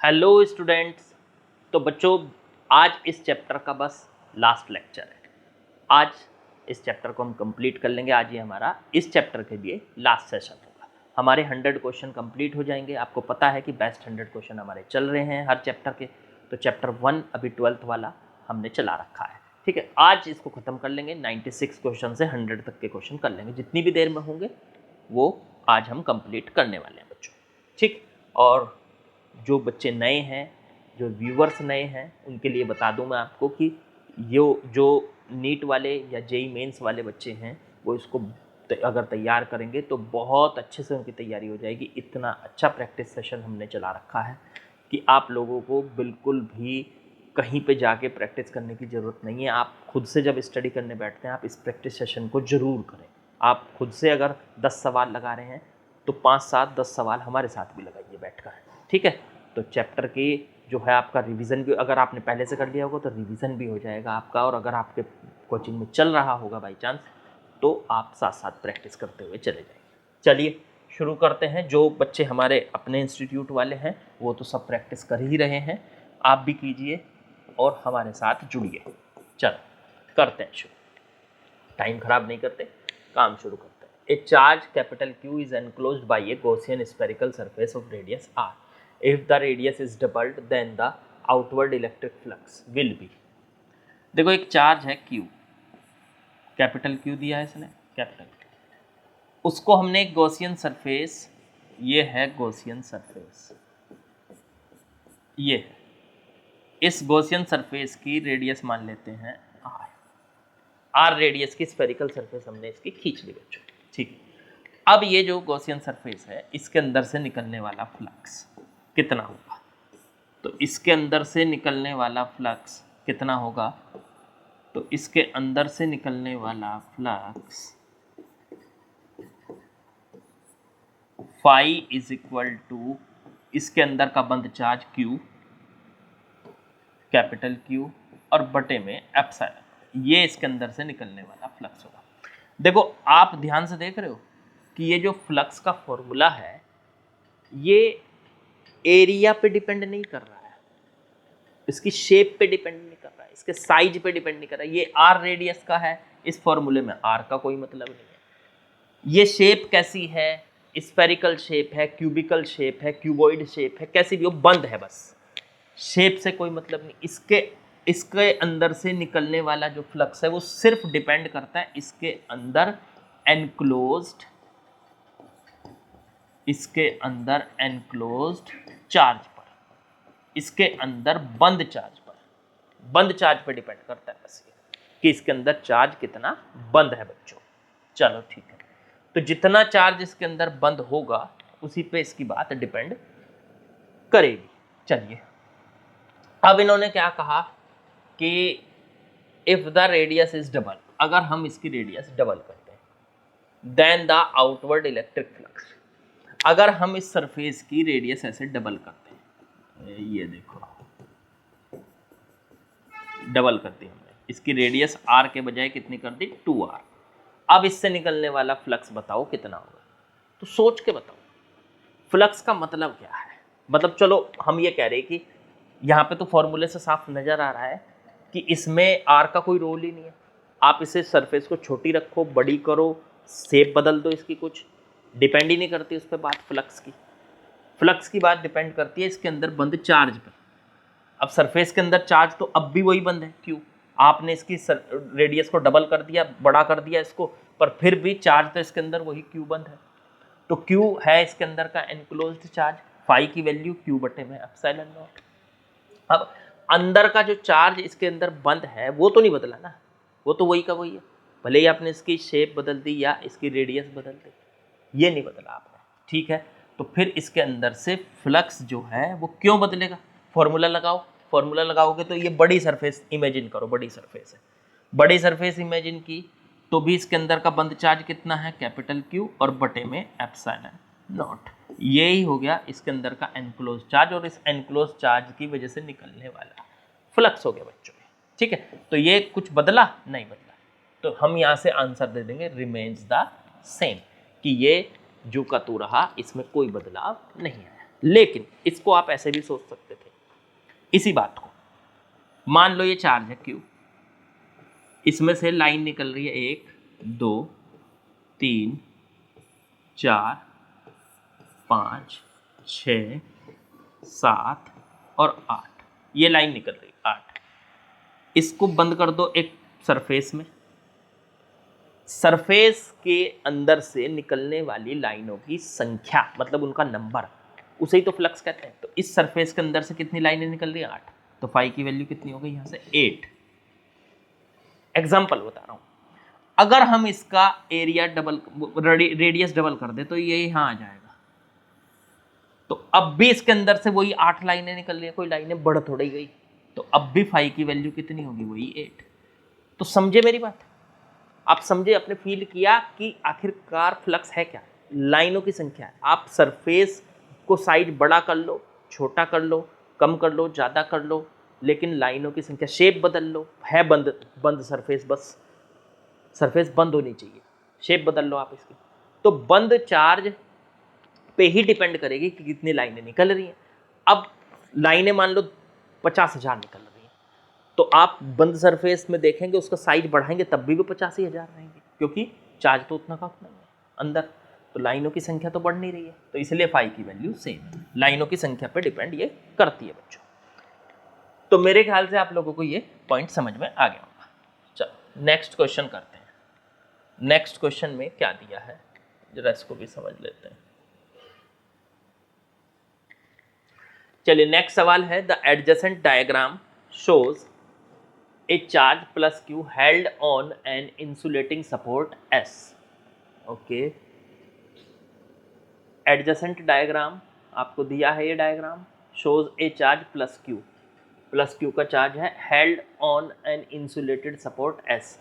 Hello students. तो बच्चों, आज इस चैप्टर का बस लास्ट लेक्चर है। आज इस चैप्टर को हम कंप्लीट कर लेंगे। आज ये हमारा इस चैप्टर के लिए लास्ट सेशन होगा। हमारे 100 क्वेश्चन कंप्लीट हो जाएंगे। आपको पता है कि बेस्ट 100 क्वेश्चन हमारे चल रहे हैं हर चैप्टर के। तो चैप्टर 1 अभी 12th वाला हमने चला रखा है। ठीक है, आज इसको ख़त्म कर लेंगे। 96 क्वेश्चन से 100 तक के क्वेश्चन कर लेंगे। जितनी भी देर में होंगे वो आज हम कंप्लीट करने वाले हैं बच्चों। ठीक, और जो बच्चे नए हैं, जो व्यूवर्स नए हैं, उनके लिए बता दूं मैं आपको कि जो नीट वाले या जेई मेंस वाले बच्चे हैं वो इसको अगर तैयार करेंगे तो बहुत अच्छे से उनकी तैयारी हो जाएगी। इतना अच्छा प्रैक्टिस सेशन हमने चला रखा है कि आप लोगों को बिल्कुल भी कहीं पे जाके प्रैक्टिस करने की ज़रूरत नहीं है। आप खुद से जब स्टडी करने बैठते हैं आप इस प्रैक्टिस सेशन को ज़रूर करें। आप खुद से अगर 10 सवाल लगा रहे हैं तो 5, 7, 10 सवाल हमारे साथ भी लगाइए बैठकर। ठीक है, तो चैप्टर की जो है आपका रिवीजन भी, अगर आपने पहले से कर लिया होगा तो रिवीजन भी हो जाएगा आपका। और अगर आपके कोचिंग में चल रहा होगा बाई चांस तो आप साथ साथ प्रैक्टिस करते हुए चले जाएंगे। चलिए शुरू करते हैं। जो बच्चे हमारे अपने इंस्टीट्यूट वाले हैं वो तो सब प्रैक्टिस कर ही रहे हैं, आप भी कीजिए और हमारे साथ जुड़िए। चलो करते हैं शुरू, टाइम खराब नहीं करते, काम शुरू करते हैं। A charge capital Q is enclosed by a Gaussian spherical surface of radius r. If the radius is doubled, then the outward electric flux will be. देखो एक चार्ज है Q, कैपिटल Q दिया है इसने, कैपिटल Q। उसको हमने एक Gaussian surface, ये है गॉसियन सरफेस, ये है, इस गॉसियन सरफेस की रेडियस मान लेते हैं r। r रेडियस की स्फेरिकल सरफेस हमने इसकी खींच ली बच्चों। ठीक, अब ये जो गॉसियन सरफेस है इसके अंदर से निकलने वाला फ्लक्स कितना होगा? तो इसके अंदर से निकलने वाला फ्लक्स कितना होगा? तो इसके अंदर से निकलने वाला flux phi is equal to इसके अंदर का बंद चार्ज Q, कैपिटल Q, और बटे में एप्सिलॉन। ये इसके अंदर से निकलने वाला फ्लक्स होगा। देखो आप ध्यान से देख रहे हो कि ये जो फ्लक्स का फॉर्मूला है ये एरिया पे डिपेंड नहीं कर रहा है, इसकी शेप पे डिपेंड नहीं कर रहा है, इसके साइज पे डिपेंड नहीं कर रहा है। ये r रेडियस का है, इस फॉर्मूले में r का कोई मतलब नहीं है। ये शेप कैसी है? स्फेरिकल शेप है, क्यूबिकल शेप है, क्यूबॉइड शेप है, कैसी भी हो, बंद है बस, शेप से कोई मतलब नहीं। इसके अंदर से निकलने वाला जो फ्लक्स है वो सिर्फ डिपेंड करता है इसके अंदर एनक्लोज्ड, इसके अंदर एनक्लोज्ड चार्ज पर, इसके अंदर बंद चार्ज पर, बंद चार्ज पर डिपेंड करता है बस ये कि इसके अंदर चार्ज कितना बंद है बच्चों। चलो ठीक है, तो जितना चार्ज इसके अंदर बंद होगा उसी पे इसकी बात डिपेंड करेगी। चलिए अब इन्होंने क्या कहा कि if the radius is double, अगर हम इसकी रेडियस डबल करते हैं, then the outward electric flux, अगर हम इस सरफेस की रेडियस ऐसे डबल करते हैं, ये देखो डबल कर दी हमने, इसकी रेडियस r के बजाय कितनी कर दी? 2r। अब इससे निकलने वाला फ्लक्स बताओ कितना होगा? तो सोच के बताओ फ्लक्स का मतलब क्या है। मतलब चलो हम ये कह रहे हैं कि यहाँ पे तो फॉर्मूले से साफ नजर आ रहा है कि इसमें r का कोई रोल ही नहीं है। आप इसे सरफेस को छोटी रखो, बड़ी करो, शेप बदल दो, इसकी कुछ डिपेंड ही नहीं करती उस पर बात फ्लक्स की। फ्लक्स की बात डिपेंड करती है इसके अंदर बंद चार्ज पर। अब सरफेस के अंदर चार्ज तो अब भी वही बंद है, क्यों? आपने इसकी रेडियस को डबल कर दिया, बड़ा कर दिया इसको, पर फिर भी चार्ज तो इसके अंदर वही Q बंद है। तो Q है इसके अंदर का एनक्लोज्ड चार्ज, फाई की वैल्यू Q बटे में एप्सिलॉन नॉट। अब अंदर का जो चार्ज इसके अंदर बंद है वो तो नहीं बदला ना, वो तो वही का वही है, भले ही आपने इसकी शेप बदल दी या इसकी रेडियस बदल दी, ये नहीं बदला आपने। ठीक है, तो फिर इसके अंदर से फ्लक्स जो है वो क्यों बदलेगा? फॉर्मूला लगाओ, फॉर्मूला लगाओगे तो ये बड़ी सरफेस इमेजिन करो, बड़ी सरफेस है, बड़ी सरफेस इमेजिन की तो भी इसके अंदर का बंद चार्ज कितना है? कैपिटल Q, और बटे में एप्सिलॉन नॉट। यही हो गया इसके अंदर का एनक्लोज चार्ज, और इस एनक्लोज चार्ज की वजह से निकलने वाला फ्लक्स हो गया बच्चों में। ठीक है, तो ये कुछ बदला नहीं बदला, तो हम यहाँ से आंसर दे देंगे रिमेन्स द सेम, कि ये जो का तू रहा, इसमें कोई बदलाव नहीं आया। लेकिन इसको आप ऐसे भी सोच सकते थे, इसी बात को, मान लो ये चार्ज है Q, इसमें से लाइन निकल रही है 1 2 3 4 5 6 7 और 8, ये लाइन निकल रही है 8। इसको बंद कर दो एक सरफेस में, सरफेस के अंदर से निकलने वाली लाइनों की संख्या मतलब उनका नंबर, उसे ही तो फ्लक्स कहते हैं। तो इस सरफेस के अंदर से कितनी लाइनें निकल रही हैं 8, तो फाई की वैल्यू कितनी हो गई यहाँ से 8। एग्जाम्पल बता रहा हूँ, अगर हम इसका एरिया डबल, रेडियस डबल कर दे तो ये यहाँ आ जाएगा, तो अब भी इसके अंदर से वही 8 लाइनें निकल रही है, कोई लाइनें बढ़ थोड़ी गई, तो अब भी फाई की वैल्यू कितनी होगी, वही 8। तो समझे मेरी बात, आप समझे, आपने फील किया कि आखिरकार फ्लक्स है क्या, लाइनों की संख्या है। आप सरफेस को साइज बड़ा कर लो, छोटा कर लो, कम कर लो, ज़्यादा कर लो, लेकिन लाइनों की संख्या, शेप बदल लो, है बंद बंद सरफेस, बस सरफेस बंद होनी चाहिए, शेप बदल लो आप इसकी, तो बंद चार्ज पे ही डिपेंड करेगी कि कितनी लाइनें निकल रही हैं। अब लाइनें मान लो 50,000 निकल रही हैं, तो आप बंद सरफेस में देखेंगे उसका साइज बढ़ाएंगे तब भी वो 85,000 रहेंगे, क्योंकि चार्ज तो उतना का उतना ही है अंदर, तो लाइनों की संख्या तो बढ़ नहीं रही है, तो इसलिए फाई की वैल्यू सेम, लाइनों की संख्या पे डिपेंड ये करती है बच्चों। तो मेरे ख्याल से आप लोगों को ये पॉइंट समझ में आ गया होगा। चलो नेक्स्ट क्वेश्चन करते हैं। नेक्स्ट क्वेश्चन में क्या दिया है जरा इसको भी समझ लेते हैं। चलिए नेक्स्ट सवाल है, the adjacent diagram shows A charge plus Q held on an insulating support S। Okay, adjacent diagram आपको दिया है, ये डायग्राम शोज ए चार्ज प्लस Q का चार्ज है, held on an insulated support S।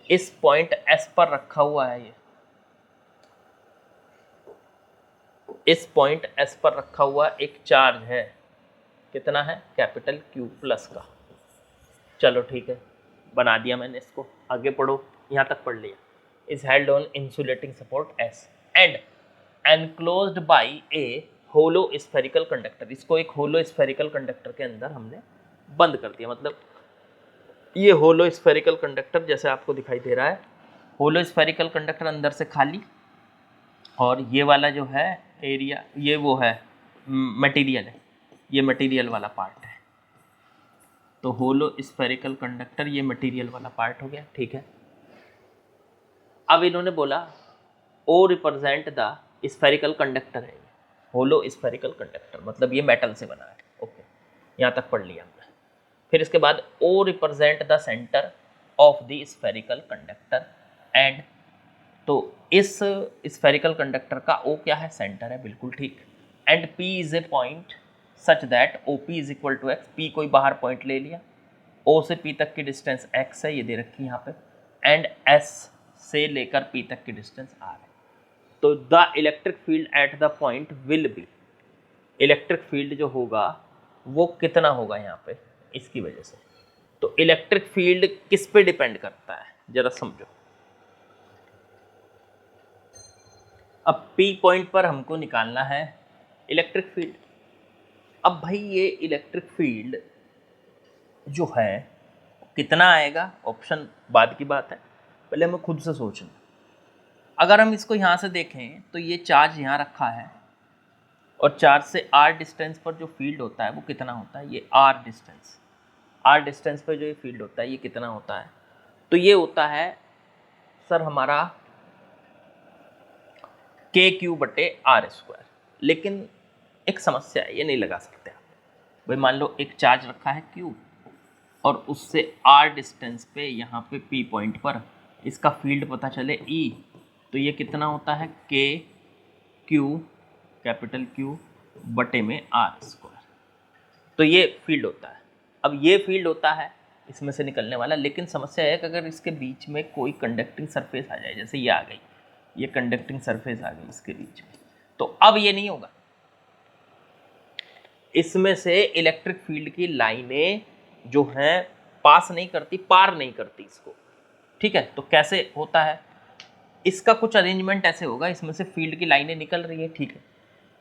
इस पॉइंट S पर रखा हुआ है, ये इस पॉइंट S पर रखा हुआ एक चार्ज है, कितना है, कैपिटल Q प्लस का। चलो ठीक है, बना दिया मैंने इसको, आगे पढ़ो, यहाँ तक पढ़ लिया। Is held on insulating support S and enclosed by a hollow spherical conductor. इसको एक होलो स्फेरिकल कंडक्टर के अंदर हमने बंद कर दिया, मतलब ये होलो स्फेरिकल कंडक्टर जैसे आपको दिखाई दे रहा है, होलो स्फेरिकल कंडक्टर अंदर से खाली, और ये वाला जो है एरिया, ये वो है मटेरियल है, ये मटेरियल वाला पार्ट है। तो होलो स्फेरिकल कंडक्टर ये मटेरियल वाला पार्ट हो गया, ठीक है। अब इन्होंने बोला ओ रिप्रेजेंट द स्फेरिकल कंडक्टर है, होलो स्फेरिकल कंडक्टर मतलब ये मेटल से बना है, ओके, यहाँ तक पढ़ लिया हमने। फिर इसके बाद O represent the centre of the spherical conductor and, तो इस स्फेरिकल कंडक्टर का ओ क्या है, सेंटर है, बिल्कुल ठीक। And P is a point such that O P is equal to x, P कोई बाहर पॉइंट ले लिया, ओ से पी तक की डिस्टेंस एक्स है, ये दे रखी है यहाँ पे, एंड एस से लेकर पी तक की डिस्टेंस आर है। तो the electric field at the point will be, electric field जो होगा वो कितना होगा यहाँ पे, इसकी वजह से। तो इलेक्ट्रिक फील्ड किस पे डिपेंड करता है जरा समझो। अब P पॉइंट पर हमको निकालना है इलेक्ट्रिक फील्ड। अब भाई ये इलेक्ट्रिक फील्ड जो है कितना आएगा, ऑप्शन बाद की बात है, पहले हमें खुद से सोचना। अगर हम इसको यहाँ से देखें तो ये चार्ज यहाँ रखा है, और चार्ज से r डिस्टेंस पर जो फील्ड होता है वो कितना होता है, ये r डिस्टेंस पर जो ये फील्ड होता है ये कितना होता है, तो ये होता है सर हमारा KQ/r²। लेकिन एक समस्या है, ये नहीं लगा सकते आप भाई। मान लो एक चार्ज रखा है Q और उससे r डिस्टेंस पे यहाँ पे P पॉइंट पर इसका फील्ड पता चले E, तो ये कितना होता है KQ कैपिटल Q/r²। तो ये फील्ड होता है। अब ये फील्ड होता है इसमें से निकलने वाला, लेकिन समस्या है कि अगर इसके बीच में कोई कंडक्टिंग सरफेस आ जाए, जैसे ये आ गई, ये कंडक्टिंग सरफेस आ गई इसके बीच में, तो अब ये नहीं होगा, इसमें से इलेक्ट्रिक फील्ड की लाइनें जो हैं पास नहीं करती, पार नहीं करती इसको, ठीक है। तो कैसे होता है, इसका कुछ अरेंजमेंट ऐसे होगा, इसमें से फील्ड की लाइनें निकल रही है, ठीक है,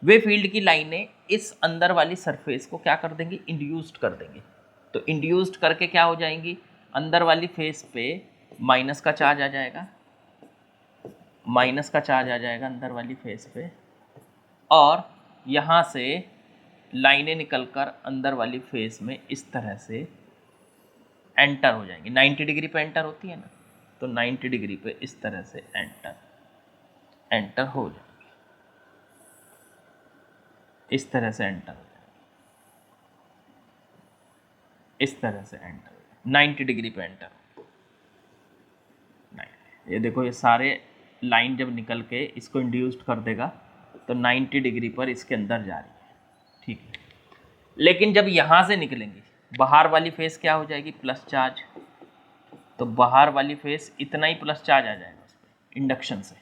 वे फील्ड की लाइनें इस अंदर वाली सरफेस को क्या कर देंगी, इंड्यूस्ड कर देंगे। तो इंड्यूस्ड करके क्या हो जाएंगी, अंदर वाली फेस पे माइनस का चार्ज आ जाएगा, माइनस का चार्ज आ जाएगा अंदर वाली फेस पे, और यहाँ से लाइनें निकलकर अंदर वाली फेस में इस तरह से एंटर हो जाएंगी। 90 डिग्री पे एंटर होती है ना, तो 90 डिग्री पे इस तरह से एंटर हो जाएंगी, इस तरह से एंटर हो जाएंगी, इस तरह से एंटर 90 डिग्री पे एंटर। ये देखो, ये सारे लाइन जब निकल के इसको इंड्यूस्ड कर देगा तो 90 डिग्री पर इसके अंदर जा रही है, ठीक है। लेकिन जब यहाँ से निकलेंगी, बाहर वाली फेस क्या हो जाएगी, प्लस चार्ज। तो बाहर वाली फेस इतना ही प्लस चार्ज आ जाएगा उस पर इंडक्शन से।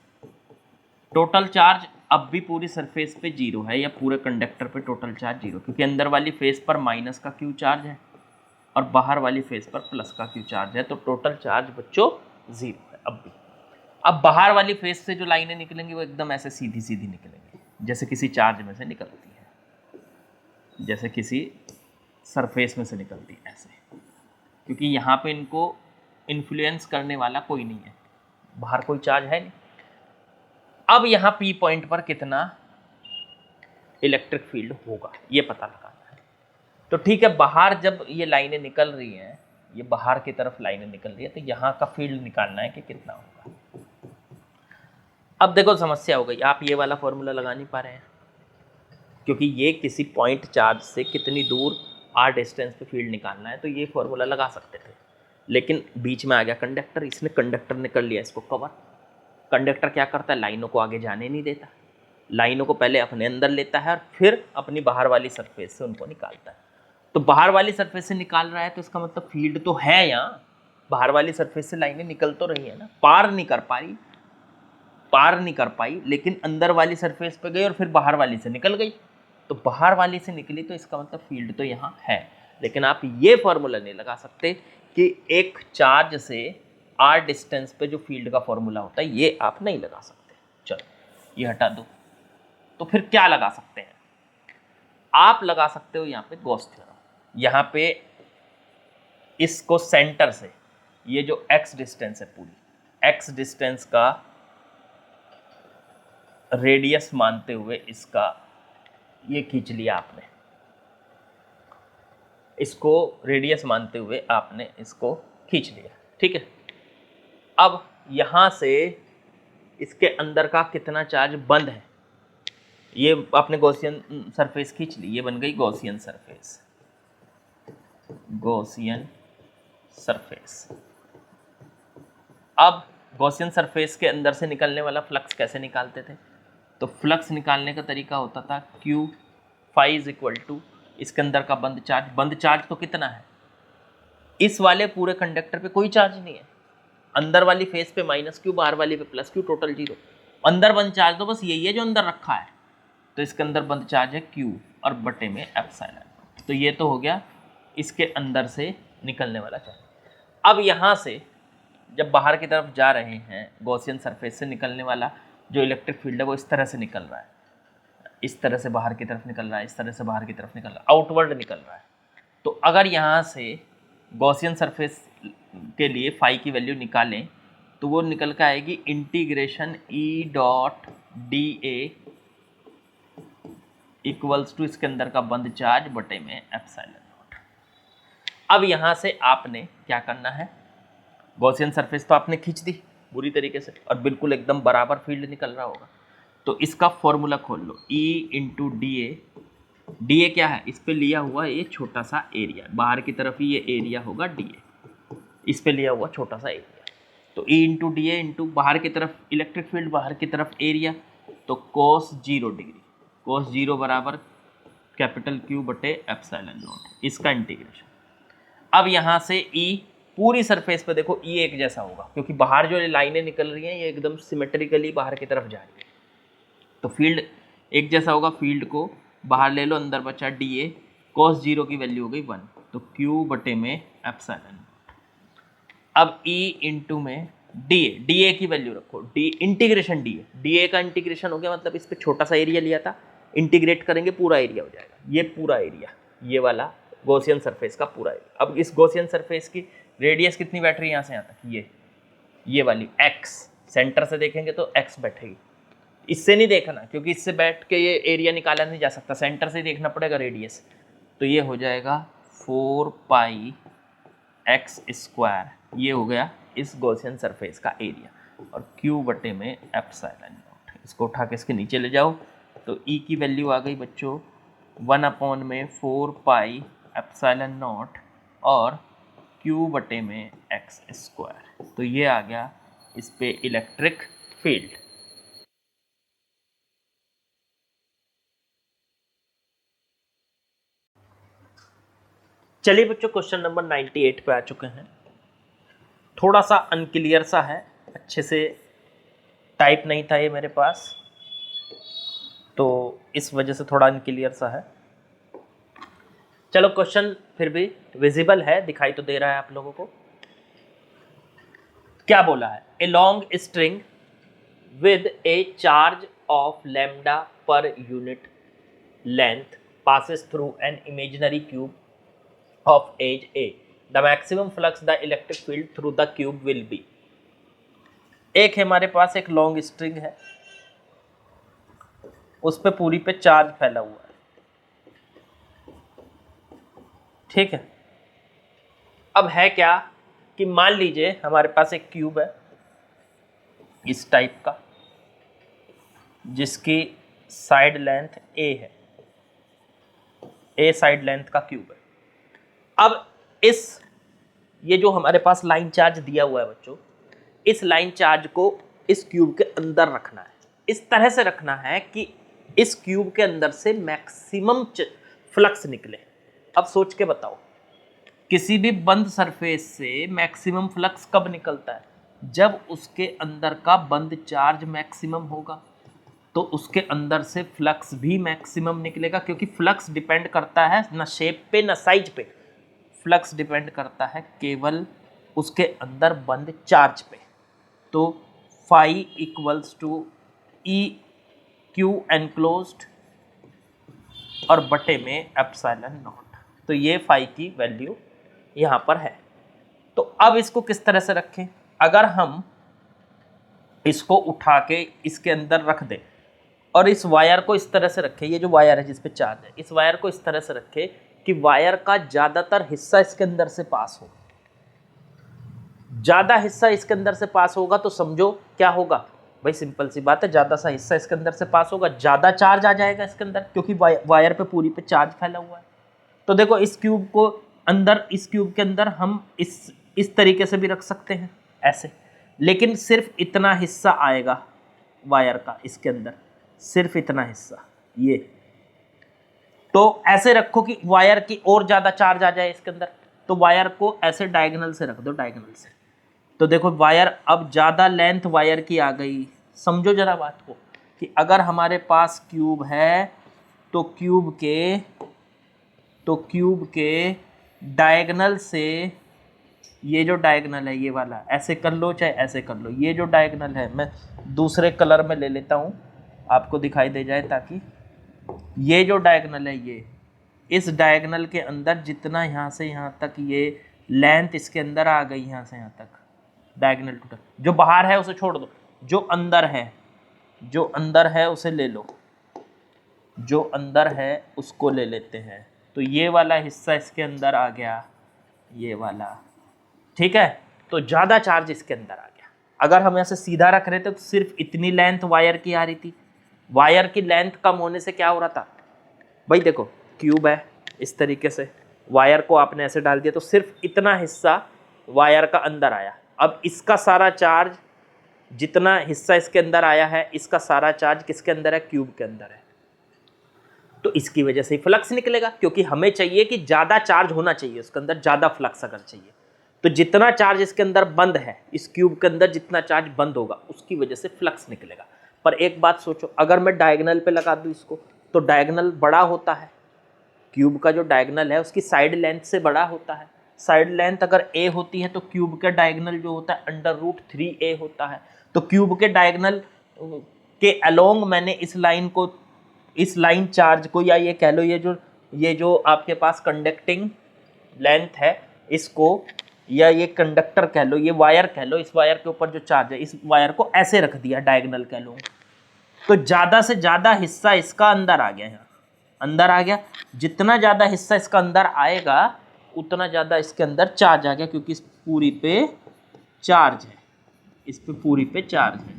टोटल चार्ज अब भी पूरी सरफेस पे जीरो है, या पूरे कंडक्टर पे टोटल चार्ज जीरो, क्योंकि अंदर वाली फेस पर माइनस का क्यू चार्ज है और बाहर वाली फेस पर प्लस का क्यू चार्ज है। तो टोटल चार्ज बच्चों जीरो है अब भी। अब बाहर वाली फेस से जो लाइनें निकलेंगी वो एकदम ऐसे सीधी सीधी निकलेंगी, जैसे किसी चार्ज में से निकलती है, जैसे किसी सरफेस में से निकलती है ऐसे, क्योंकि यहाँ पे इनको इन्फ्लुएंस करने वाला कोई नहीं है, बाहर कोई चार्ज है नहीं। अब यहाँ पी पॉइंट पर कितना इलेक्ट्रिक फील्ड होगा ये पता लगाना है। तो ठीक है, बाहर जब ये लाइनें निकल रही हैं, ये बाहर की तरफ लाइनें निकल रही है, तो यहाँ का फील्ड निकालना है कि कितना होगा। अब देखो समस्या हो गई, आप ये वाला फॉर्मूला लगा नहीं पा रहे हैं, क्योंकि ये किसी पॉइंट चार्ज से कितनी दूर आर डिस्टेंस पे फील्ड निकालना है, तो ये फॉर्मूला लगा सकते थे। लेकिन बीच में आ गया कंडक्टर, इसने कंडक्टर ने कर लिया इसको कवर। कंडक्टर क्या करता है, लाइनों को आगे जाने नहीं देता, लाइनों को पहले अपने अंदर लेता है और फिर अपनी बाहर वाली सरफेस से उनको निकालता है। तो बाहर वाली सरफेस से निकाल रहा है, तो इसका मतलब फील्ड तो है यहाँ, बाहर वाली सरफेस से लाइनें निकल तो रही है ना, पार नहीं कर पाई, लेकिन अंदर वाली सरफेस पे गई और फिर बाहर वाली से निकल गई। तो बाहर वाली से निकली, तो इसका मतलब फील्ड तो यहाँ है। लेकिन आप ये फॉर्मूला नहीं लगा सकते कि एक चार्ज से आर डिस्टेंस पे जो फील्ड का फॉर्मूला होता है, ये आप नहीं लगा सकते। चलो ये हटा दो। तो फिर क्या लगा सकते हैं, आप लगा सकते हो यहाँ पे गॉस थ्योरम। यहाँ पे इसको सेंटर से, ये जो एक्स डिस्टेंस है, पूरी एक्स डिस्टेंस का रेडियस मानते हुए इसका ये खींच लिया आपने, इसको रेडियस मानते हुए आपने इसको खींच लिया, ठीक है। अब यहाँ से इसके अंदर का कितना चार्ज बंद है, ये आपने गॉसियन सरफेस खींच ली, ये बन गई गॉसियन सरफेस, गॉसियन सरफेस। अब गॉसियन सरफेस के अंदर से निकलने वाला फ्लक्स कैसे निकालते थे, तो फ्लक्स निकालने का तरीका होता था Q phi is equal to इसके अंदर का बंद चार्ज तो कितना है, इस वाले पूरे कंडक्टर पे कोई चार्ज नहीं है, अंदर वाली फेस पे माइनस क्यू, बाहर वाली पे प्लस क्यू, टोटल जीरो। अंदर बंद चार्ज तो बस यही है जो अंदर रखा है, तो इसके अंदर बंद चार्ज है Q और बटे में एप्सिलॉन। तो ये तो हो गया इसके अंदर से निकलने वाला चार्ज। अब यहाँ से जब बाहर की तरफ जा रहे हैं, गॉसियन सरफेस से निकलने वाला जो इलेक्ट्रिक फील्ड है वो इस तरह से निकल रहा है, इस तरह से बाहर की तरफ निकल रहा है, इस तरह से बाहर की तरफ निकल रहा है, आउटवर्ड निकल रहा है। तो अगर यहाँ से गॉसियन सरफेस के लिए फाई की वैल्यू निकालें, तो वो निकल के आएगी integration E dot d a equals to इसके अंदर का बंद चार्ज बटे में एप्सिलॉन नॉट। अब यहाँ से आपने क्या करना है, गॉसियन सरफेस तो आपने खींच दी बुरी तरीके से और बिल्कुल एकदम बराबर फील्ड निकल रहा होगा, तो इसका फॉर्मूला खोल लो, E इंटू डी ए क्या है, इस पे लिया हुआ ये छोटा सा एरिया, बाहर की तरफ ही ये एरिया होगा डी ए, इस पे लिया हुआ छोटा सा एरिया, तो E into D A into बाहर की तरफ इलेक्ट्रिक फील्ड, बाहर की तरफ एरिया, तो cos 0 डिग्री, cos 0 बराबर कैपिटल Q बटे एप्सिलॉन नॉट, इसका इंटीग्रेशन। अब यहाँ से E पूरी सरफेस पे देखो E एक जैसा होगा, क्योंकि बाहर जो लाइनें निकल रही हैं ये एकदम सिमेट्रिकली बाहर की तरफ जा रही है, तो फील्ड एक जैसा होगा। फील्ड को बाहर ले लो, अंदर बचा डी ए, cos 0 की वैल्यू हो गई 1, तो Q बटे में एप्सिलॉन। अब E इंटू में डी ए की वैल्यू रखो, डी इंटीग्रेशन डी ए का इंटीग्रेशन हो गया, मतलब इस पे छोटा सा एरिया लिया था, इंटीग्रेट करेंगे पूरा एरिया हो जाएगा, ये पूरा एरिया, ये वाला गॉसियन सरफेस का पूरा एरिया। अब इस गॉसियन सरफेस की रेडियस कितनी बैठ रही है यहाँ से यहाँ तक, ये वाली x, सेंटर से देखेंगे तो x बैठेगी, इससे नहीं देखना क्योंकि इससे बैठ के ये एरिया निकाला नहीं जा सकता, सेंटर से ही देखना पड़ेगा रेडियस। तो ये हो जाएगा 4 पाई x स्क्वायर, ये हो गया इस गॉसियन सरफेस का एरिया, और q बटे में एप्सिलॉन नॉट। इसको उठा के इसके नीचे ले जाओ तो e की वैल्यू आ गई बच्चों 1 में 4 पाई एप्सिलॉन नॉट और q बटे में x स्क्वायर। तो ये आ गया इस पे इलेक्ट्रिक फील्ड। चलिए बच्चों क्वेश्चन नंबर 98 पे आ चुके हैं। थोड़ा सा अनक्लियर सा है, अच्छे से टाइप नहीं था ये मेरे पास, तो इस वजह से थोड़ा अनक्लियर सा है। चलो क्वेश्चन फिर भी विजिबल है, दिखाई तो दे रहा है आप लोगों को। क्या बोला है, a long string with A charge of lambda per unit length passes through an imaginary cube of age a. The maximum flux the electric field through the cube will be. एक है हमारे पास एक लॉन्ग स्ट्रिंग है, उस पे पूरी पे charge फैला हुआ है, ठीक है। अब है क्या कि मान लीजिए हमारे पास एक क्यूब है इस टाइप का, जिसकी साइड लेंथ a है, a साइड लेंथ का क्यूब है। अब ये जो हमारे पास लाइन चार्ज दिया हुआ है बच्चों, इस लाइन चार्ज को इस क्यूब के अंदर रखना है, इस तरह से रखना है कि इस क्यूब के अंदर से मैक्सिमम फ्लक्स निकले। अब सोच के बताओ, किसी भी बंद सरफेस से मैक्सिमम फ्लक्स कब निकलता है, जब उसके अंदर का बंद चार्ज मैक्सिमम होगा, तो उसके अंदर से फ्लक्स भी मैक्सिमम निकलेगा, क्योंकि फ्लक्स डिपेंड करता है ना शेप पे ना साइज पे, फ्लक्स डिपेंड करता है केवल उसके अंदर बंद चार्ज पे। तो phi equals to e q enclosed और बटे में एप्सिलॉन नॉट। तो ये फाई की वैल्यू यहाँ पर है। तो अब इसको किस तरह से रखें, अगर हम इसको उठा के इसके अंदर रख दें और इस वायर को इस तरह से रखें, ये जो वायर है जिस पे चार्ज है, इस वायर को इस तरह से रखें कि वायर का ज़्यादातर हिस्सा इसके अंदर से पास हो, ज़्यादा हिस्सा इसके अंदर से पास होगा, तो समझो क्या होगा भाई, सिंपल सी बात है, ज़्यादा सा हिस्सा इसके अंदर से पास होगा, ज़्यादा चार्ज आ जाएगा इसके अंदर, क्योंकि वायर पे पूरी पे चार्ज फैला हुआ है। तो देखो इस क्यूब को अंदर, इस क्यूब के अंदर हम इस तरीके से भी रख सकते हैं ऐसे, लेकिन सिर्फ इतना हिस्सा आएगा वायर का इसके अंदर, सिर्फ इतना हिस्सा, ये। तो ऐसे रखो कि वायर की और ज़्यादा चार्ज आ जाए इसके अंदर, तो वायर को ऐसे डायगोनल से रख दो, डायगोनल से। तो देखो वायर, अब ज़्यादा लेंथ वायर की आ गई। समझो जरा बात को कि अगर हमारे पास क्यूब है तो क्यूब के डायगोनल से, ये जो डायगोनल है ये वाला, ऐसे कर लो चाहे ऐसे कर लो, ये जो डायगोनल है मैं दूसरे कलर में ले लेता हूँ आपको दिखाई दे जाए, ताकि ये जो डायगोनल है, ये इस डायगोनल के अंदर जितना यहाँ से यहाँ तक ये लेंथ इसके अंदर आ गई, यहाँ से यहाँ तक डायगोनल टोटल, जो बाहर है उसे छोड़ दो, जो अंदर है उसे ले लो, जो अंदर है उसको ले लेते हैं। तो ये वाला हिस्सा इसके अंदर आ गया, ये वाला, ठीक है। तो ज़्यादा चार्ज इसके अंदर आ गया। अगर हम ऐसे सीधा रख रहे थे तो सिर्फ इतनी लेंथ वायर की आ रही थी, वायर की लेंथ कम होने से क्या हो रहा था भाई, देखो क्यूब है इस तरीके से, वायर को आपने ऐसे डाल दिया तो सिर्फ इतना हिस्सा वायर का अंदर आया। अब इसका सारा चार्ज, जितना हिस्सा इसके अंदर आया है, इसका सारा चार्ज किसके अंदर है, क्यूब के अंदर है। तो इसकी वजह से फ्लक्स निकलेगा, क्योंकि हमें चाहिए कि ज़्यादा चार्ज होना चाहिए उसके अंदर, ज़्यादा फ्लक्स अगर चाहिए तो जितना चार्ज इसके अंदर बंद है, इस क्यूब के अंदर जितना चार्ज बंद होगा उसकी वजह से फ्लक्स निकलेगा। पर एक बात सोचो, अगर मैं डायगोनल पे लगा दूँ इसको, तो डायगोनल बड़ा होता है, क्यूब का जो डायगोनल है उसकी साइड लेंथ से बड़ा होता है। साइड लेंथ अगर a होती है तो क्यूब का डायगोनल जो होता है √3a होता है। तो क्यूब के डायगोनल के अलोंग मैंने इस लाइन को इस लाइन चार्ज को, या ये कह लो ये जो आपके पास कंडक्टिंग लेंथ है इसको, या ये कंडक्टर कह लो, ये वायर कह लो, इस वायर के ऊपर जो चार्ज है इस वायर को ऐसे रख दिया डायगोनल कह लो, तो ज़्यादा से ज़्यादा हिस्सा इसका अंदर आ गया, यहाँ अंदर आ गया। जितना ज़्यादा हिस्सा इसका अंदर आएगा उतना ज़्यादा इसके अंदर चार्ज आ गया, क्योंकि इस पूरी पे चार्ज है, इस पे पूरी पे चार्ज है,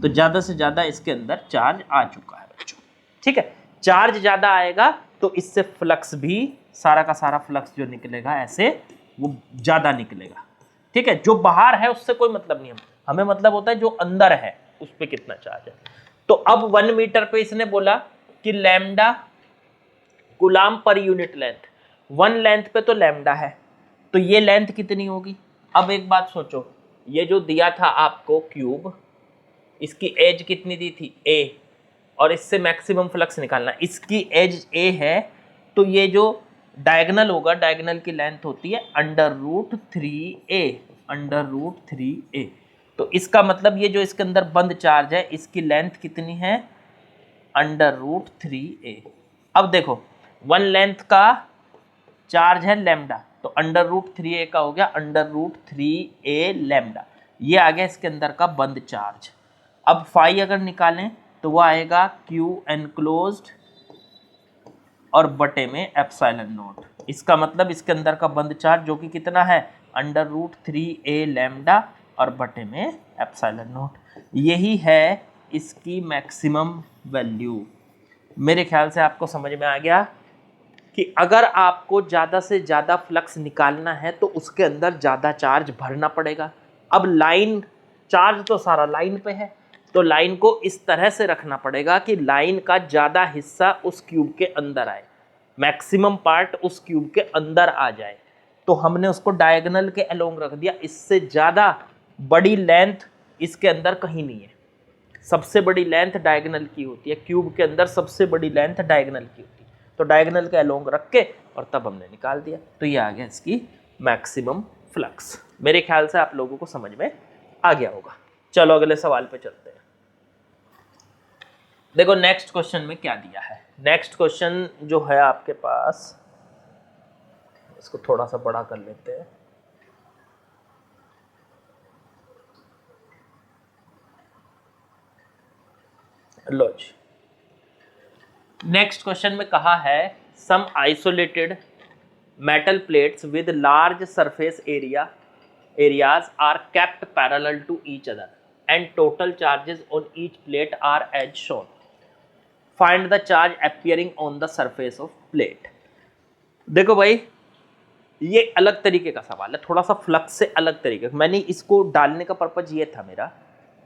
तो ज़्यादा से ज़्यादा इसके अंदर चार्ज आ चुका है बच्चों। ठीक है, चार्ज ज़्यादा आएगा तो इससे फ्लक्स भी, सारा का सारा फ्लक्स जो निकलेगा ऐसे वो ज़्यादा निकलेगा। ठीक है, जो बाहर है उससे कोई मतलब नहीं, हमें मतलब होता है जो अंदर है उस पर कितना चार्ज है। तो अब 1 मीटर पे इसने बोला कि lambda coulomb per unit length, 1 length पे तो लैम्डा है, तो ये लेंथ कितनी होगी। अब एक बात सोचो, ये जो दिया था आपको क्यूब, इसकी एज कितनी दी थी a, और इससे मैक्सिमम फ्लक्स निकालना, इसकी एज a है, तो ये जो डायगोनल होगा, डायगोनल की लेंथ होती है √3a, √3a। तो इसका मतलब ये जो इसके अंदर बंद चार्ज है इसकी लेंथ कितनी है, √3a। अब देखो 1 लेंथ का चार्ज है लैम्डा, तो √3a का हो गया √3a लैम्डा, ये आ गया इसके अंदर का बंद चार्ज। अब फाई अगर निकालें तो वो आएगा Q एनक्लोज्ड और बटे में एप्सिलॉन नॉट। इसका मतलब इसके अंदर का बंद चार्ज जो कि कितना है √3a लैम्डा और बटे में एप्सिलॉन नॉट, यही है इसकी मैक्सिमम वैल्यू। मेरे ख्याल से आपको समझ में आ गया कि अगर आपको ज़्यादा से ज़्यादा फ्लक्स निकालना है तो उसके अंदर ज़्यादा चार्ज भरना पड़ेगा। अब लाइन, चार्ज तो सारा लाइन पे है, तो लाइन को इस तरह से रखना पड़ेगा कि लाइन का ज़्यादा हिस्सा उस क्यूब के अंदर आए, मैक्सिमम पार्ट उस क्यूब के अंदर आ जाए। तो हमने उसको डायगोनल के अलोंग रख दिया, इससे ज़्यादा बड़ी लेंथ इसके अंदर कहीं नहीं है। सबसे बड़ी लेंथ डायगोनल की होती है, क्यूब के अंदर सबसे बड़ी लेंथ डायगोनल की होती है, तो डायगोनल के अलोंग रख के और तब हमने निकाल दिया, तो ये आ गया इसकी मैक्सिमम फ्लक्स। मेरे ख्याल से आप लोगों को समझ में आ गया होगा। चलो अगले सवाल पे चलते हैं। देखो नेक्स्ट क्वेश्चन में क्या दिया है। नेक्स्ट क्वेश्चन जो है आपके पास, इसको थोड़ा सा बड़ा कर लेते हैं। लो जी, नेक्स्ट क्वेश्चन में कहा है some isolated metal plates with large surface areas are kept parallel to each other and total charges on each plate are as shown. Find the charge appearing on the surface of plate. देखो भाई, ये अलग तरीके का सवाल है, थोड़ा सा फ्लक्स से अलग तरीके का। मैंने इसको डालने का पर्पज ये था मेरा,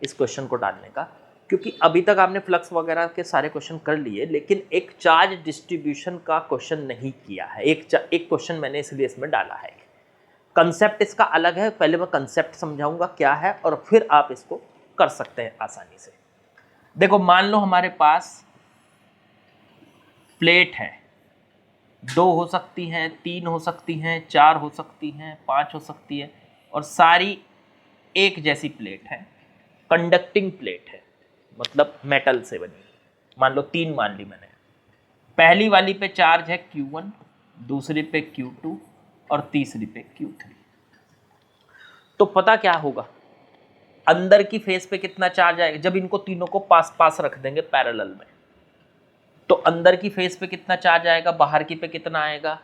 इस क्वेश्चन को डालने का, क्योंकि अभी तक आपने फ्लक्स वगैरह के सारे क्वेश्चन कर लिए, लेकिन एक चार्ज डिस्ट्रीब्यूशन का क्वेश्चन नहीं किया है। एक क्वेश्चन मैंने इसलिए इसमें डाला है। कंसेप्ट इसका अलग है, पहले मैं कंसेप्ट समझाऊंगा क्या है और फिर आप इसको कर सकते हैं आसानी से। देखो मान लो हमारे पास प्लेट है, 2 हो सकती हैं, 3 हो सकती हैं, 4 हो सकती हैं, 5 हो सकती है, और सारी एक जैसी प्लेट है, कंडक्टिंग प्लेट है, मतलब मेटल से बनी। मान लो 3 मान ली मैंने। पहली वाली पे चार्ज है Q1, दूसरी पे Q2 और तीसरी पे Q3। तो पता क्या होगा, अंदर की फेस पे कितना चार्ज आएगा जब इनको तीनों को पास पास रख देंगे पैरेलल में, तो अंदर की फेस पे कितना चार्ज आएगा, बाहर की पे कितना आएगा,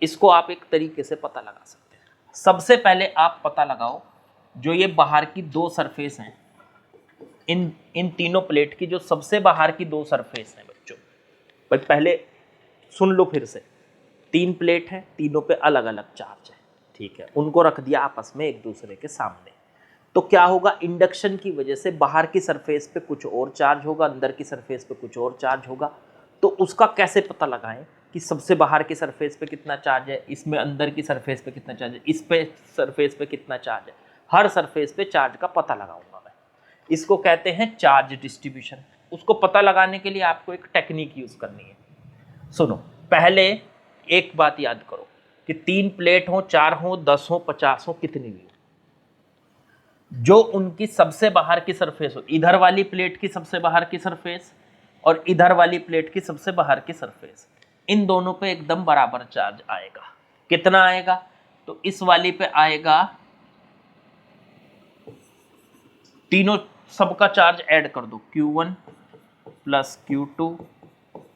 इसको आप एक तरीके से पता लगा सकते हैं। सबसे पहले आप पता लगाओ, जो ये बाहर की 2 सरफेस हैं, इन तीनों प्लेट की जो सबसे बाहर की 2 सरफेस हैं बच्चों, भाई पहले सुन लो फिर से। 3 प्लेट हैं, तीनों पे अलग अलग चार्ज है, ठीक है, उनको रख दिया आपस में एक दूसरे के सामने। तो क्या होगा, इंडक्शन की वजह से बाहर की सरफेस पे कुछ और चार्ज होगा, अंदर की सरफेस पे कुछ और चार्ज होगा। तो उसका कैसे पता लगाएं कि सबसे बाहर की सरफेस पे कितना चार्ज है, इसमें अंदर की सरफेस पे कितना चार्ज है, इस पे सरफेस पे कितना चार्ज है। हर सरफेस पे चार्ज का पता लगाऊंगा मैं, इसको कहते हैं चार्ज डिस्ट्रीब्यूशन। उसको पता लगाने के लिए आपको एक टेक्निक यूज करनी है। सुनो, पहले एक बात याद करो कि 3 प्लेट हो, 4 हो, 10 हो, 50 हो, कितनी भी हो, जो उनकी सबसे बाहर की सरफेस हो, इधर वाली प्लेट की सबसे बाहर की सरफेस और इधर वाली प्लेट की सबसे बाहर की सरफेस, इन दोनों पे एकदम बराबर चार्ज आएगा। कितना आएगा? तो इस वाली पे आएगा, तीनों सबका चार्ज ऐड कर दो, Q1 plus Q2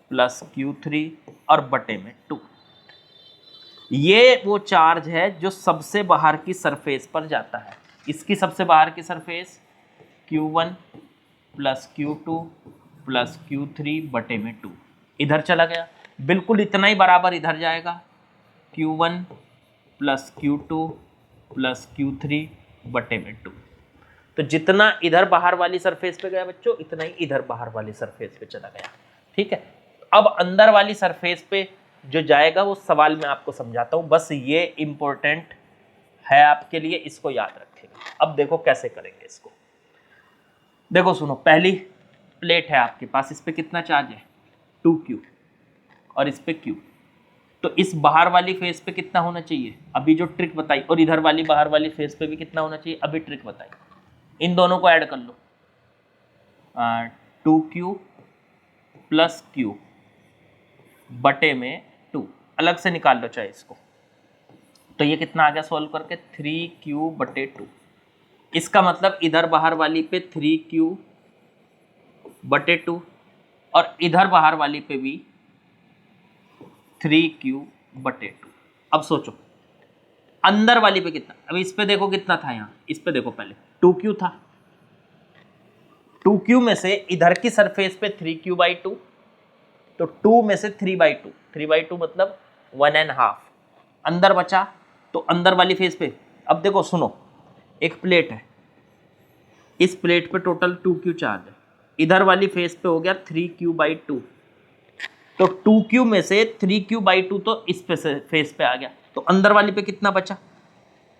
plus Q3 और बटे में 2। ये वो चार्ज है जो सबसे बाहर की सरफेस पर जाता है। इसकी सबसे बाहर की surface Q1 plus Q2 plus Q3 बटे में 2 इधर चला गया, बिल्कुल इतना ही बराबर इधर जाएगा, Q1 plus Q2 plus Q3 बटे में 2। तो जितना इधर बाहर वाली सरफेस पे गया बच्चों, इतना ही इधर बाहर वाली सरफेस पे चला गया। ठीक है, अब अंदर वाली सरफेस पे जो जाएगा वो सवाल में आपको समझाता हूं, बस ये इंपॉर्टेंट है आपके लिए, इसको याद रखिएगा। अब देखो कैसे करेंगे इसको। देखो सुनो, पहली प्लेट है आपके पास, इस पे कितना चार्ज है 2Q और इस पे Q। तो इस बाहर वाली फेस पे कितना होना चाहिए, अभी जो ट्रिक बताई, और इधर वाली बाहर वाली फेस पे भी कितना होना चाहिए, अभी ट्रिक बताई। इन दोनों को ऐड कर लो, 2Q प्लस Q बटे में 2, अलग से निकाल लो चाहे इसको। तो ये कितना आ गया सॉल्व करके, 3Q बटे 2। इसका मतलब इधर बाहर वाली पे 3Q बटे 2 और इधर बाहर वाली पे भी 3Q बटे 2। अब सोचो अंदर वाली पे कितना, अब इस पे देखो कितना था, यहाँ इस पे देखो पहले 2Q था, 2Q में से इधर की सरफेस पे 3Q/2, तो 2 में से 3/2, 3/2 मतलब 1.5 अंदर बचा। तो अंदर वाली फेस पे अब देखो सुनो, एक प्लेट है, इस प्लेट पे टोटल 2Q चार्ज है, इधर वाली फेस पे हो गया 3Q/2, तो 2Q में से 3Q/2 तो इस पे से फेस पे आ गया, तो अंदर वाली पे कितना बचा,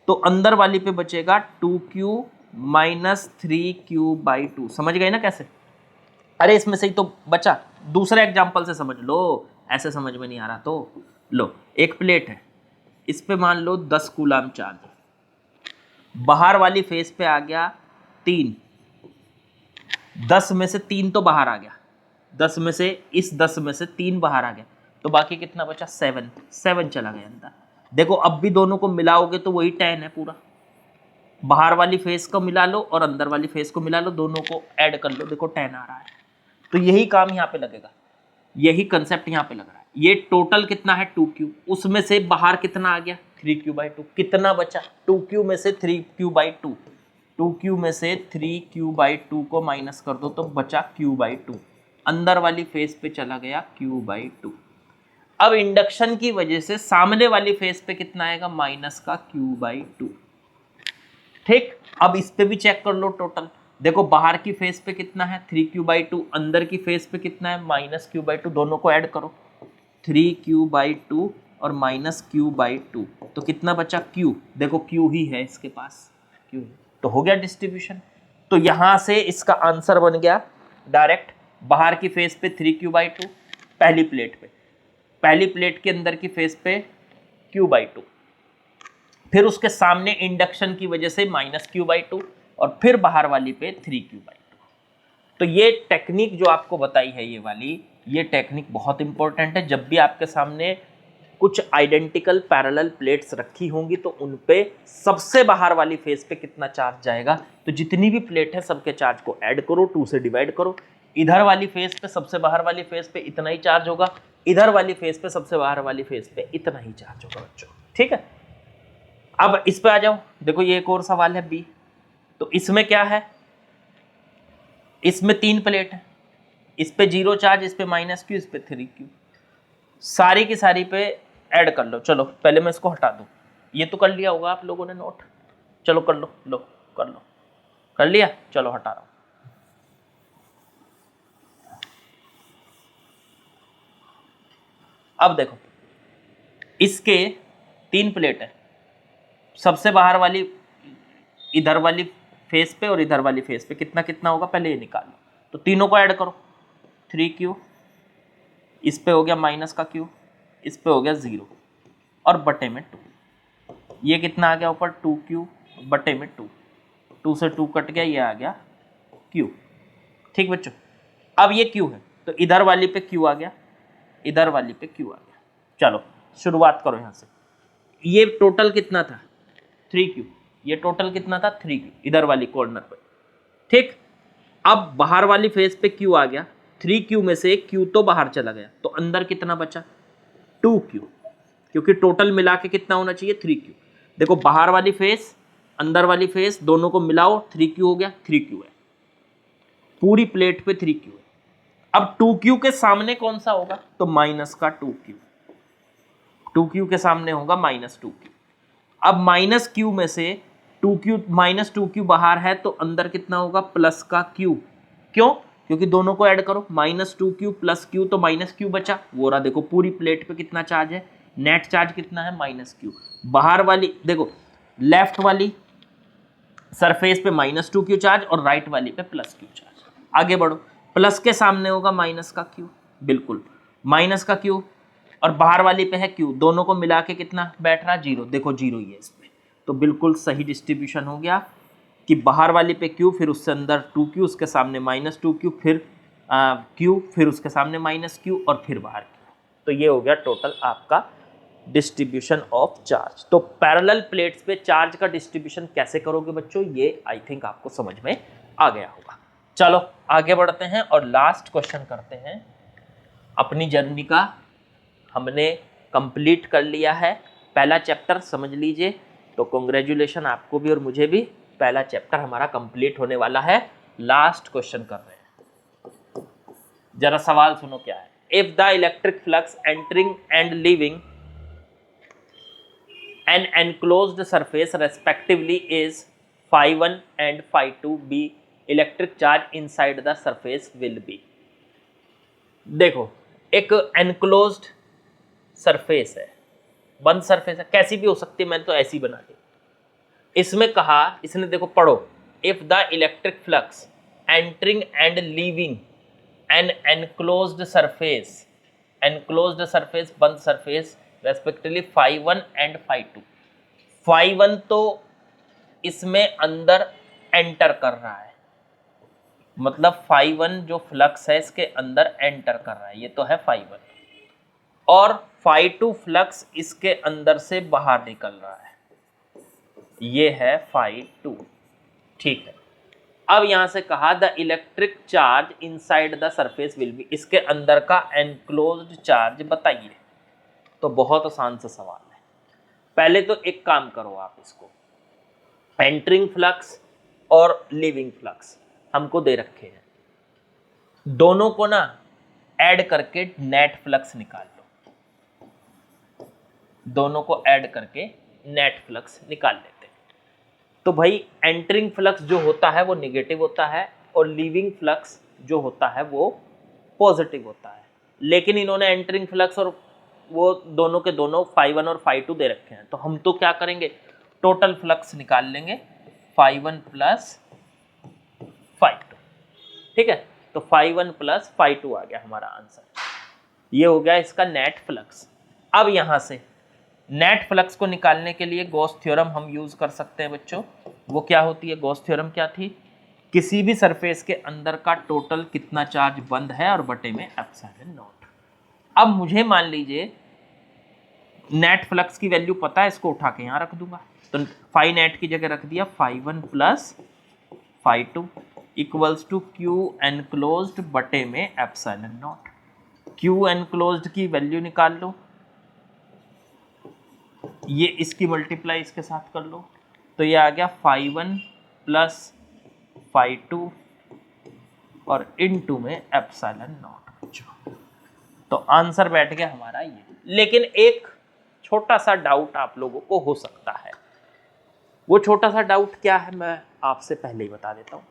तो अंदर वाली पे बचेगा 2Q माइनस 3Q/2। समझ गए ना कैसे? अरे इसमें से ही तो बचा, दूसरे एग्जाम्पल से समझ लो, ऐसे समझ में नहीं आ रहा तो लो, एक प्लेट है, इस पे मान लो 10 कूलाम चार्ज, बाहर वाली फेस पे आ गया 3, 10 में से 3 तो बाहर आ गया, 10 में से इस 10 में से 3 बाहर आ गया, तो बाकी कितना बचा 7 चला गया अंदर। देखो अब भी दोनों को मिलाओगे तो वही 10 है पूरा, बाहर वाली फेस को मिला लो और अंदर वाली फेस को मिला लो, दोनों को ऐड कर लो, देखो 10 आ रहा है। तो यही काम यहाँ पे लगेगा, यही कंसेप्ट यहाँ पे लग रहा है। ये टोटल कितना है 2Q, उसमें से बाहर कितना आ गया 3Q/2, कितना बचा 2Q में से 3Q/2, 2Q में से 3Q/2 को माइनस कर दो तो बचा Q/2, अंदर वाली फेस पे चला गया Q/2। अब इंडक्शन की वजह से सामने वाली फेस पे कितना आएगा, माइनस का Q/2। ठीक, अब इस पे भी चेक कर लो टोटल, देखो बाहर की फेस पे कितना है 3Q/2, अंदर की फेस पे कितना है माइनस Q/2, दोनों को ऐड करो 3Q/2 और माइनस Q/2, तो कितना बचा Q, देखो Q ही है इसके पास, Q, तो हो गया डिस्ट्रीब्यूशन। तो यहां से इसका आंसर बन गया डायरेक्ट, बाहर की फेस पे 3Q/2, पहली प्लेट पे, पहली प्लेट के अंदर की फेस पे Q/2, फिर उसके सामने इंडक्शन की वजह से माइनस Q/2 और फिर बाहर वाली पे 3Q/2। तो ये टेक्निक जो आपको बताई है ये वाली, ये टेक्निक बहुत इंपॉर्टेंट है। जब भी आपके सामने कुछ आइडेंटिकल पैरेलल प्लेट्स रखी होंगी तो उन पे सबसे बाहर वाली फेस पे कितना चार्ज जाएगा, तो जितनी भी प्लेट है सबके चार्ज को ऐड करो, 2 से डिवाइड करो, इधर वाली फेस पे सबसे बाहर वाली फेस पे इतना ही चार्ज होगा, इधर वाली फेस पे सबसे बाहर वाली फेस पे इतना ही चार्ज होगा बच्चों। ठीक है, अब इस पे आ जाओ, देखो ये एक और सवाल है बी। तो इसमें क्या है, इसमें 3 प्लेट है, इस पे 0 चार्ज, इस पे माइनस Q, इस पे 3Q, सारी की सारी पे ऐड कर लो। चलो पहले मैं इसको हटा दूं, ये तो कर लिया होगा आप लोगों ने नोट, चलो कर लो, लो कर लो, कर लिया, चलो हटा रहा हूं। अब देखो इसके 3 प्लेट है, सबसे बाहर वाली इधर वाली फेस पे और इधर वाली फेस पे कितना कितना होगा पहले ये निकाल लो, तो तीनों को ऐड करो, 3Q, इस पे हो गया माइनस का Q, इस पे हो गया 0 और बटे में 2, ये कितना आ गया ऊपर 2Q बटे में 2, 2 से 2 कट गया, ये आ गया Q। ठीक बच्चों, अब ये Q है, तो इधर वाली पे Q आ गया, इधर वाली पे Q आ गया। चलो शुरुआत करो यहाँ से। ये टोटल कितना था 3Q, ये टोटल कितना था 3Q इधर वाली कॉर्नर पे, ठीक। अब बाहर वाली फेस पे Q आ गया, 3Q में से Q तो बाहर चला गया, तो अंदर कितना बचा 2Q, क्योंकि टोटल मिला के कितना होना चाहिए 3Q। देखो बाहर वाली फेस अंदर वाली फेस दोनों को मिलाओ 3Q हो गया, 3Q है, पूरी प्लेट पे 3Q है। अब 2Q के सामने कौन सा होगा, तो माइनस का 2Q, 2Q के सामने होगा माइनस 2Q। अब माइनस Q में से 2Q माइनस 2Q बाहर है, तो अंदर कितना होगा प्लस का Q, क्यों, क्योंकि दोनों को ऐड करो, माइनस 2Q प्लस Q, तो माइनस Q बचा, वो रहा देखो पूरी प्लेट पे कितना चार्ज है, नेट चार्ज कितना है माइनस Q। बाहर वाली देखो लेफ्ट वाली सरफेस पे माइनस 2Q चार्ज और राइट वाली पे प्लस Q चार्ज। आगे बढ़ो, प्लस के सामने होगा माइनस का Q, बिल्कुल माइनस का Q, और बाहर वाली पे है Q, दोनों को मिला के कितना बैठ रहा 0, देखो 0 ही है इसमें, तो बिल्कुल सही डिस्ट्रीब्यूशन हो गया कि बाहर वाली पे Q, फिर उससे अंदर 2Q, उसके सामने माइनस 2Q, फिर Q, फिर उसके सामने माइनस Q और फिर बाहर Q। तो ये हो गया टोटल आपका डिस्ट्रीब्यूशन ऑफ चार्ज। तो पैरेलल प्लेट्स पे चार्ज का डिस्ट्रीब्यूशन कैसे करोगे बच्चों, ये आई थिंक आपको समझ में आ गया होगा। चलो आगे बढ़ते हैं और लास्ट क्वेश्चन करते हैं। अपनी जर्नी का हमने कंप्लीट कर लिया है, पहला चैप्टर समझ लीजिए, तो कॉन्ग्रेचुलेशन आपको भी और मुझे भी, पहला चैप्टर हमारा कंप्लीट होने वाला है। लास्ट क्वेश्चन कर रहे हैं, जरा सवाल सुनो क्या है। If the electric flux entering and leaving an enclosed surface respectively is phi1 and phi2 b, electric charge inside the surface will be। देखो एक enclosed surface है, बंद सरफेस है, कैसी भी हो सकती है, मैंने तो ऐसी बना दी। इसमें कहा, इसने देखो पढ़ो, if the electric flux entering and leaving an enclosed surface, enclosed surface बंद surface respectively phi1 and phi2। phi1 तो इसमें अंदर एंटर कर रहा है, मतलब phi1 जो फ्लक्स है इसके अंदर एंटर कर रहा है, ये तो है phi1, और phi2 फ्लक्स इसके अंदर से बाहर निकल रहा है, ये है phi2, ठीक है। अब यहां से कहा the electric charge inside the surface will be, इसके अंदर का एनक्लोज्ड चार्ज बताइए। तो बहुत आसान सा सवाल है। पहले तो एक काम करो आप, इसको एंटरिंग फ्लक्स और लीविंग फ्लक्स हमको दे रखे हैं, दोनों को ना ऐड करके नेट फ्लक्स निकाल लो, दोनों को ऐड करके नेट फ्लक्स निकाल लेते हैं। तो भाई एंटरिंग फ्लक्स जो होता है वो निगेटिव होता है और लीविंग फ्लक्स जो होता है वो पॉजिटिव होता है, लेकिन इन्होंने एंटरिंग फ्लक्स और वो दोनों के दोनों phi1 और phi2 दे रखे हैं, तो हम तो क्या करेंगे, टोटल फ्लक्स निकाल लेंगे phi1 प्लस phi2, ठीक है। तो phi1 प्लस phi2 आ गया हमारा आंसर, ये हो गया इसका नेट फ्लक्स। अब यहां से नेट फ्लक्स को निकालने के लिए गॉस थ्योरम हम यूज कर सकते हैं बच्चों। वो क्या होती है, गॉस थ्योरम क्या थी, किसी भी सरफेस के अंदर का टोटल कितना चार्ज बंद है और बटे में एप्सिलॉन नॉट। अब मुझे मान लीजिए नेट फ्लक्स की वैल्यू पता है, इसको उठा के यहाँ रख दूंगा, तो फाई नेट की जगह रख दिया phi1 plus phi2 equals to q enclosed बटे में एप्सिलॉन नॉट। क्यू एनक्लोज्ड की वैल्यू निकाल लो, ये इसकी मल्टीप्लाई इसके साथ कर लो, तो ये आ गया phi1 प्लस phi2 और इनटू में एप्सिलॉन नॉट। तो आंसर बैठ गया हमारा ये। लेकिन एक छोटा सा डाउट आप लोगों को हो सकता है, वो छोटा सा डाउट क्या है मैं आपसे पहले ही बता देता हूँ।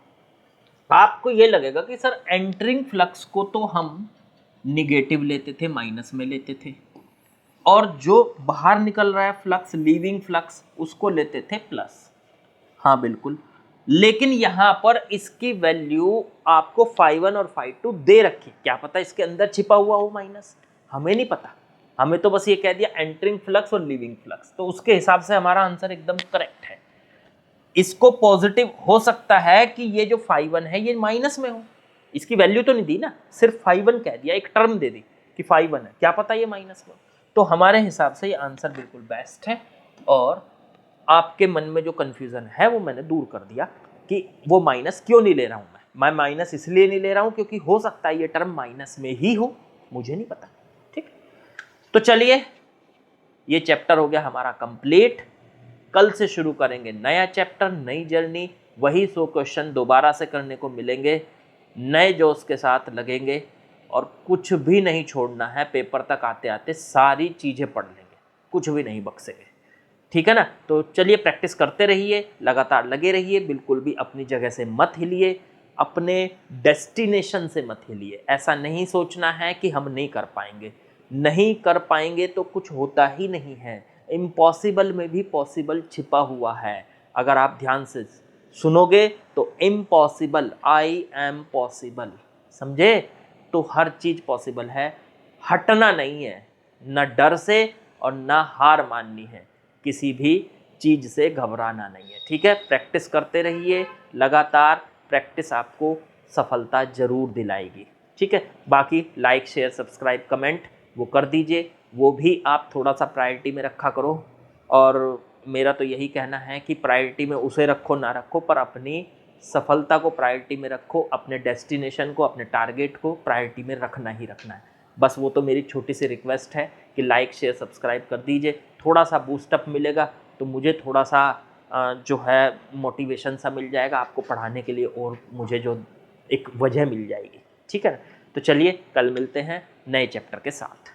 आपको ये लगेगा कि सर एंटरिंग फ्लक्स को तो हम निगेटिव लेते थे, माइनस में लेते थे, और जो बाहर निकल रहा है फ्लक्स लीविंग फ्लक्स उसको लेते थे प्लस। हाँ बिल्कुल, लेकिन यहाँ पर इसकी वैल्यू आपको phi1 और phi2 दे रखी, क्या पता इसके अंदर छिपा हुआ हो माइनस, हमें नहीं पता, हमें तो बस ये कह दिया एंटरिंग फ्लक्स और लीविंग फ्लक्स, तो उसके हिसाब से हमारा आंसर एकदम करेक्ट है। इसको पॉजिटिव हो सकता है कि ये जो phi1 है ये माइनस में हो, इसकी वैल्यू तो नहीं दी ना, सिर्फ फाई 1 कह दिया, एक टर्म दे दी कि फाई 1 है, क्या पता ये -1। तो हमारे हिसाब से ये आंसर बिल्कुल बेस्ट है, और आपके मन में जो कन्फ्यूज़न है वो मैंने दूर कर दिया कि वो माइनस क्यों नहीं ले रहा हूँ मैं माइनस इसलिए नहीं ले रहा हूँ क्योंकि हो सकता है ये टर्म माइनस में ही हो, मुझे नहीं पता। ठीक, तो चलिए ये चैप्टर हो गया हमारा कंप्लीट। कल से शुरू करेंगे नया चैप्टर, नई जर्नी, वही 100 क्वेश्चन दोबारा से करने को मिलेंगे, नए जोश के साथ लगेंगे और कुछ भी नहीं छोड़ना है। पेपर तक आते आते सारी चीज़ें पढ़ लेंगे, कुछ भी नहीं बख्शेंगे। ठीक है ना? तो चलिए प्रैक्टिस करते रहिए, लगातार लगे रहिए, बिल्कुल भी अपनी जगह से मत हिलिए, अपने डेस्टिनेशन से मत हिलिए। ऐसा नहीं सोचना है कि हम नहीं कर पाएंगे, नहीं कर पाएंगे तो कुछ होता ही नहीं है। इम्पॉसिबल में भी पॉसिबल छिपा हुआ है। अगर आप ध्यान से सुनोगे तो इम्पॉसिबल, आई एम पॉसिबल, समझे? तो हर चीज़ पॉसिबल है। हटना नहीं है, न डर से और न हार माननी है, किसी भी चीज़ से घबराना नहीं है। ठीक है, प्रैक्टिस करते रहिए लगातार, प्रैक्टिस आपको सफलता ज़रूर दिलाएगी। ठीक है, बाकी लाइक शेयर सब्सक्राइब कमेंट वो कर दीजिए, वो भी आप थोड़ा सा प्रायोरिटी में रखा करो। और मेरा तो यही कहना है कि प्रायोरिटी में उसे रखो ना रखो, पर अपनी सफलता को प्रायोरिटी में रखो, अपने डेस्टिनेशन को, अपने टारगेट को प्रायोरिटी में रखना ही रखना है। बस वो तो मेरी छोटी सी रिक्वेस्ट है कि लाइक शेयर सब्सक्राइब कर दीजिए। थोड़ा सा बूस्टअप मिलेगा तो मुझे थोड़ा सा जो है मोटिवेशन सा मिल जाएगा आपको पढ़ाने के लिए, और मुझे जो एक वजह मिल जाएगी। ठीक है ना? तो चलिए कल मिलते हैं नए चैप्टर के साथ।